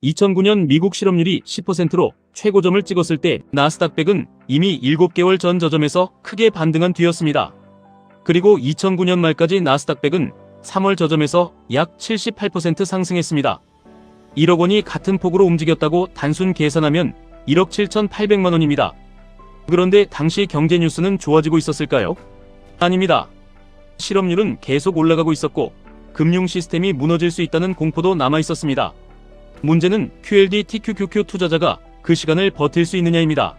2009년 미국 실업률이 10%로 최고점을 찍었을 때 나스닥 100은 이미 7개월 전 저점에서 크게 반등한 뒤였습니다. 그리고 2009년 말까지 나스닥 100은 3월 저점에서 약 78% 상승했습니다. 1억 원이 같은 폭으로 움직였다고 단순 계산하면 1억 7,800만 원입니다. 그런데 당시 경제 뉴스는 좋아지고 있었을까요? 아닙니다. 실업률은 계속 올라가고 있었고 금융 시스템이 무너질 수 있다는 공포도 남아 있었습니다. 문제는 QLD TQQQ 투자자가 그 시간을 버틸 수 있느냐입니다.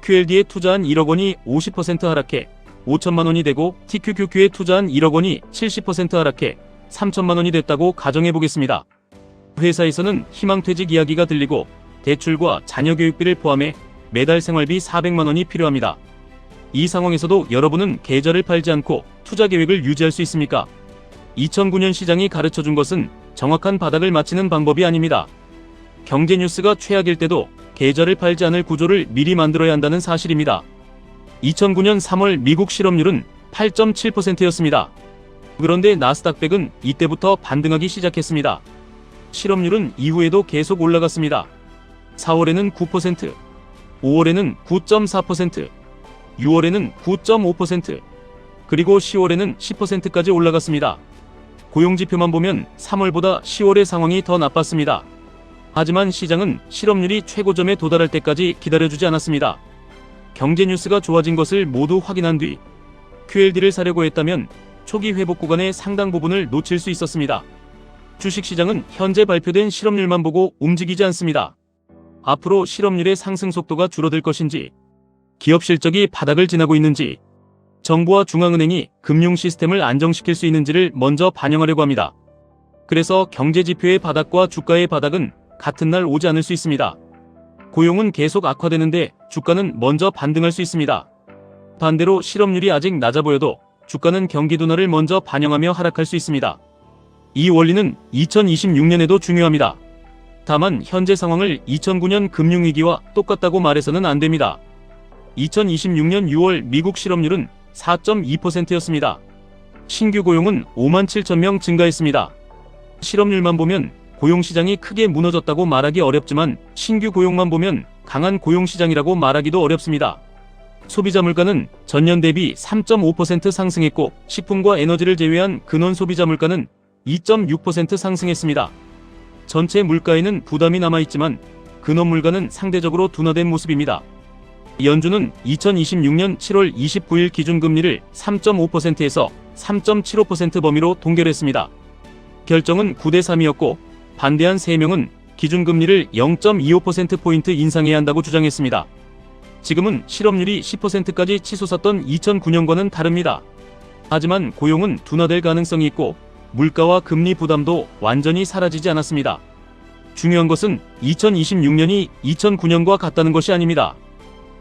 QLD에 투자한 1억 원이 50% 하락해 5천만 원이 되고 TQQQ에 투자한 1억 원이 70% 하락해 3천만 원이 됐다고 가정해 보겠습니다. 회사에서는 희망퇴직 이야기가 들리고 대출과 자녀 교육비를 포함해 매달 생활비 400만 원이 필요합니다. 이 상황에서도 여러분은 계좌를 팔지 않고 투자 계획을 유지할 수 있습니까? 2009년 시장이 가르쳐준 것은 정확한 바닥을 맞히는 방법이 아닙니다. 경제 뉴스가 최악일 때도 계좌를 팔지 않을 구조를 미리 만들어야 한다는 사실입니다. 2009년 3월 미국 실업률은 8.7%였습니다. 그런데 나스닥 100은 이때부터 반등하기 시작했습니다. 실업률은 이후에도 계속 올라갔습니다. 4월에는 9%, 5월에는 9.4%, 6월에는 9.5%, 그리고 10월에는 10%까지 올라갔습니다. 고용지표만 보면 3월보다 10월의 상황이 더 나빴습니다. 하지만 시장은 실업률이 최고점에 도달할 때까지 기다려주지 않았습니다. 경제 뉴스가 좋아진 것을 모두 확인한 뒤 QLD를 사려고 했다면 초기 회복 구간의 상당 부분을 놓칠 수 있었습니다. 주식시장은 현재 발표된 실업률만 보고 움직이지 않습니다. 앞으로 실업률의 상승 속도가 줄어들 것인지, 기업 실적이 바닥을 지나고 있는지, 정부와 중앙은행이 금융 시스템을 안정시킬 수 있는지를 먼저 반영하려고 합니다. 그래서 경제지표의 바닥과 주가의 바닥은 같은 날 오지 않을 수 있습니다. 고용은 계속 악화되는데 주가는 먼저 반등할 수 있습니다. 반대로 실업률이 아직 낮아 보여도 주가는 경기 둔화를 먼저 반영하며 하락할 수 있습니다. 이 원리는 2026년에도 중요합니다. 다만 현재 상황을 2009년 금융위기와 똑같다고 말해서는 안 됩니다. 2026년 6월 미국 실업률은 4.2%였습니다. 신규 고용은 5만 7천 명 증가했습니다. 실업률만 보면 고용시장이 크게 무너졌다고 말하기 어렵지만 신규 고용만 보면 강한 고용시장이라고 말하기도 어렵습니다. 소비자 물가는 전년 대비 3.5% 상승했고 식품과 에너지를 제외한 근원 소비자 물가는 2.6% 상승했습니다. 전체 물가에는 부담이 남아있지만 근원 물가는 상대적으로 둔화된 모습입니다. 연준은 2026년 7월 29일 기준금리를 3.5%에서 3.75% 범위로 동결했습니다. 결정은 9대 3이었고 반대한 3명은 기준금리를 0.25%포인트 인상해야 한다고 주장했습니다. 지금은 실업률이 10%까지 치솟았던 2009년과는 다릅니다. 하지만 고용은 둔화될 가능성이 있고 물가와 금리 부담도 완전히 사라지지 않았습니다. 중요한 것은 2026년이 2009년과 같다는 것이 아닙니다.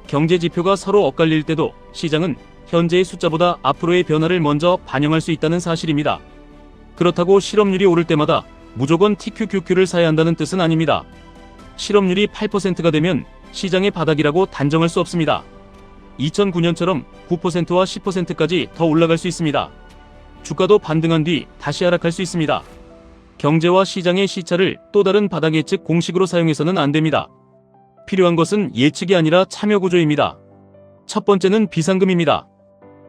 경제 지표가 서로 엇갈릴 때도 시장은 현재의 숫자보다 앞으로의 변화를 먼저 반영할 수 있다는 사실입니다. 그렇다고 실업률이 오를 때마다 무조건 TQQQ를 사야 한다는 뜻은 아닙니다. 실업률이 8%가 되면 시장의 바닥이라고 단정할 수 없습니다. 2009년처럼 9%와 10%까지 더 올라갈 수 있습니다. 주가도 반등한 뒤 다시 하락할 수 있습니다. 경제와 시장의 시차를 또 다른 바닥 예측 공식으로 사용해서는 안 됩니다. 필요한 것은 예측이 아니라 참여 구조입니다. 첫 번째는 비상금입니다.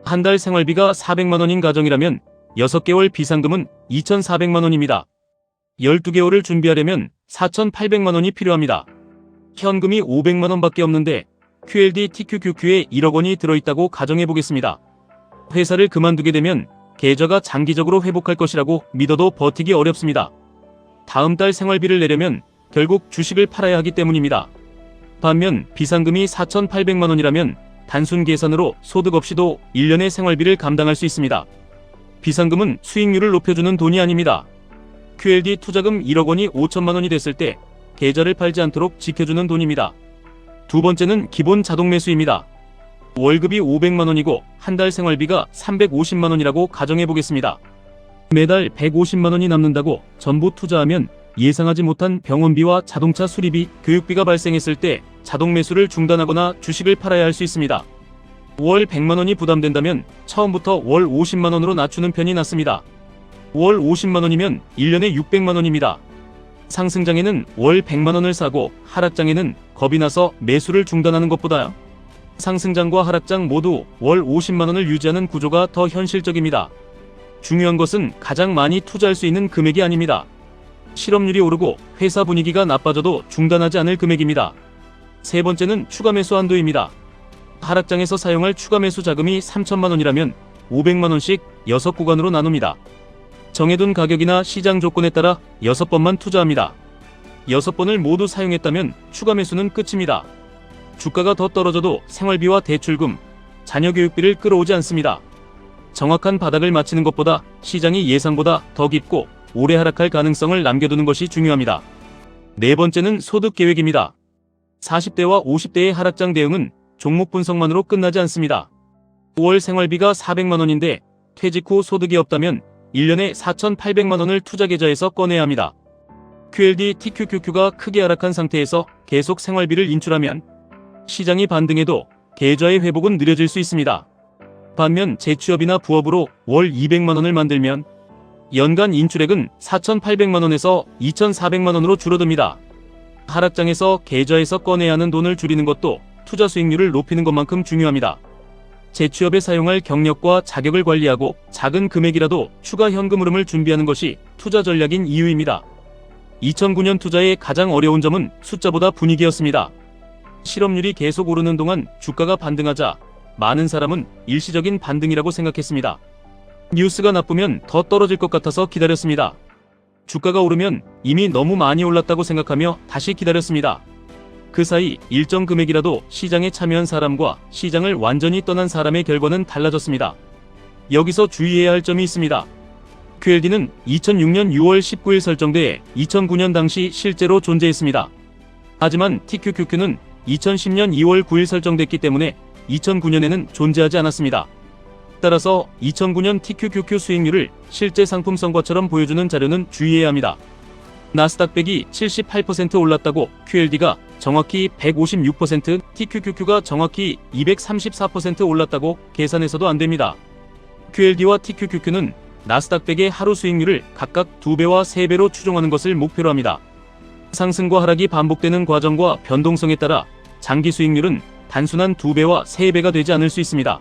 한 달 생활비가 400만 원인 가정이라면 6개월 비상금은 2,400만 원입니다. 12개월을 준비하려면 4,800만 원이 필요합니다. 현금이 500만 원밖에 없는데 QLD TQQQ에 1억 원이 들어있다고 가정해 보겠습니다. 회사를 그만두게 되면 계좌가 장기적으로 회복할 것이라고 믿어도 버티기 어렵습니다. 다음 달 생활비를 내려면 결국 주식을 팔아야 하기 때문입니다. 반면 비상금이 4,800만 원이라면 단순 계산으로 소득 없이도 1년의 생활비를 감당할 수 있습니다. 비상금은 수익률을 높여주는 돈이 아닙니다. QLD 투자금 1억 원이 5천만 원이 됐을 때 계좌를 팔지 않도록 지켜주는 돈입니다. 두 번째는 기본 자동 매수입니다. 월급이 500만 원이고 한 달 생활비가 350만 원이라고 가정해 보겠습니다. 매달 150만 원이 남는다고 전부 투자하면 예상하지 못한 병원비와 자동차 수리비, 교육비가 발생했을 때 자동 매수를 중단하거나 주식을 팔아야 할 수 있습니다. 월 100만 원이 부담된다면 처음부터 월 50만 원으로 낮추는 편이 낫습니다. 월 50만 원이면 1년에 600만 원입니다. 상승장에는 월 100만원을 사고 하락장에는 겁이 나서 매수를 중단하는 것보다 상승장과 하락장 모두 월 50만원을 유지하는 구조가 더 현실적입니다. 중요한 것은 가장 많이 투자할 수 있는 금액이 아닙니다. 실업률이 오르고 회사 분위기가 나빠져도 중단하지 않을 금액입니다. 세 번째는 추가 매수 한도입니다. 하락장에서 사용할 추가 매수 자금이 3천만원이라면 500만원씩 6구간으로 나눕니다. 정해둔 가격이나 시장 조건에 따라 6번만 투자합니다. 6번을 모두 사용했다면 추가 매수는 끝입니다. 주가가 더 떨어져도 생활비와 대출금, 자녀 교육비를 끌어오지 않습니다. 정확한 바닥을 맞히는 것보다 시장이 예상보다 더 깊고 오래 하락할 가능성을 남겨두는 것이 중요합니다. 네 번째는 소득 계획입니다. 40대와 50대의 하락장 대응은 종목 분석만으로 끝나지 않습니다. 5월 생활비가 400만원인데 퇴직 후 소득이 없다면 1년에 4,800만원을 투자 계좌에서 꺼내야 합니다. QLD, TQQQ가 크게 하락한 상태에서 계속 생활비를 인출하면 시장이 반등해도 계좌의 회복은 느려질 수 있습니다. 반면 재취업이나 부업으로 월 200만원을 만들면 연간 인출액은 4,800만원에서 2,400만원으로 줄어듭니다. 하락장에서 계좌에서 꺼내야 하는 돈을 줄이는 것도 투자 수익률을 높이는 것만큼 중요합니다. 재취업에 사용할 경력과 자격을 관리하고 작은 금액이라도 추가 현금 흐름을 준비하는 것이 투자 전략인 이유입니다. 2009년 투자의 가장 어려운 점은 숫자보다 분위기였습니다. 실업률이 계속 오르는 동안 주가가 반등하자 많은 사람은 일시적인 반등이라고 생각했습니다. 뉴스가 나쁘면 더 떨어질 것 같아서 기다렸습니다. 주가가 오르면 이미 너무 많이 올랐다고 생각하며 다시 기다렸습니다. 그 사이 일정 금액이라도 시장에 참여한 사람과 시장을 완전히 떠난 사람의 결과는 달라졌습니다. 여기서 주의해야 할 점이 있습니다. QLD는 2006년 6월 19일 설정돼 2009년 당시 실제로 존재했습니다. 하지만 TQQQ는 2010년 2월 9일 설정됐기 때문에 2009년에는 존재하지 않았습니다. 따라서 2009년 TQQQ 수익률을 실제 상품 성과처럼 보여주는 자료는 주의해야 합니다. 나스닥 100이 78% 올랐다고 QLD가 정확히 156%, TQQQ가 정확히 234% 올랐다고 계산해서도 안됩니다. QLD와 TQQQ는 나스닥 100의 하루 수익률을 각각 2배와 3배로 추종하는 것을 목표로 합니다. 상승과 하락이 반복되는 과정과 변동성에 따라 장기 수익률은 단순한 2배와 3배가 되지 않을 수 있습니다.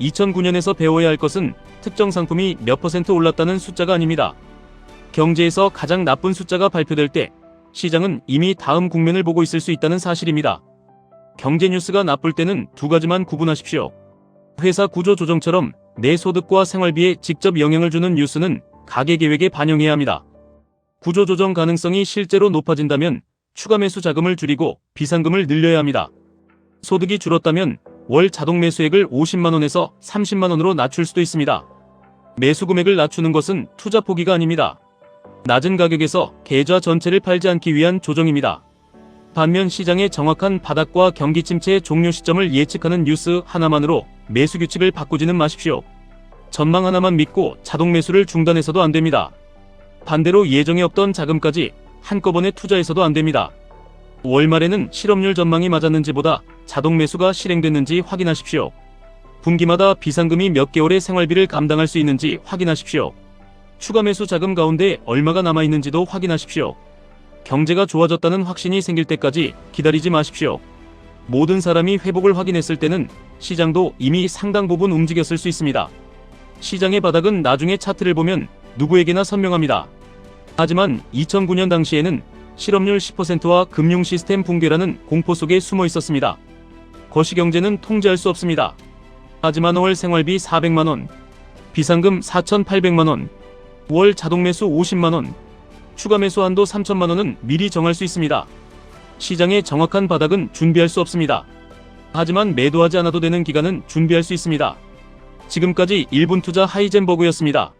2009년에서 배워야 할 것은 특정 상품이 몇 % 올랐다는 숫자가 아닙니다. 경제에서 가장 나쁜 숫자가 발표될 때 시장은 이미 다음 국면을 보고 있을 수 있다는 사실입니다. 경제 뉴스가 나쁠 때는 두 가지만 구분하십시오. 회사 구조 조정처럼 내 소득과 생활비에 직접 영향을 주는 뉴스는 가계 계획에 반영해야 합니다. 구조 조정 가능성이 실제로 높아진다면 추가 매수 자금을 줄이고 비상금을 늘려야 합니다. 소득이 줄었다면 월 자동 매수액을 50만원에서 30만원으로 낮출 수도 있습니다. 매수 금액을 낮추는 것은 투자 포기가 아닙니다. 낮은 가격에서 계좌 전체를 팔지 않기 위한 조정입니다. 반면 시장의 정확한 바닥과 경기 침체의 종료 시점을 예측하는 뉴스 하나만으로 매수 규칙을 바꾸지는 마십시오. 전망 하나만 믿고 자동 매수를 중단해서도 안됩니다. 반대로 예정에 없던 자금까지 한꺼번에 투자해서도 안됩니다. 월말에는 실업률 전망이 맞았는지보다 자동 매수가 실행됐는지 확인하십시오. 분기마다 비상금이 몇 개월의 생활비를 감당할 수 있는지 확인하십시오. 추가 매수 자금 가운데 얼마가 남아있는지도 확인하십시오. 경제가 좋아졌다는 확신이 생길 때까지 기다리지 마십시오. 모든 사람이 회복을 확인했을 때는 시장도 이미 상당 부분 움직였을 수 있습니다. 시장의 바닥은 나중에 차트를 보면 누구에게나 선명합니다. 하지만 2009년 당시에는 실업률 10%와 금융 시스템 붕괴라는 공포 속에 숨어 있었습니다. 거시경제는 통제할 수 없습니다. 하지만 월 생활비 400만원, 비상금 4,800만원, 월 자동매수 50만원, 추가 매수 한도 3천만원은 미리 정할 수 있습니다. 시장의 정확한 바닥은 준비할 수 없습니다. 하지만 매도하지 않아도 되는 기간은 준비할 수 있습니다. 지금까지 1분 투자 하이젠버그였습니다.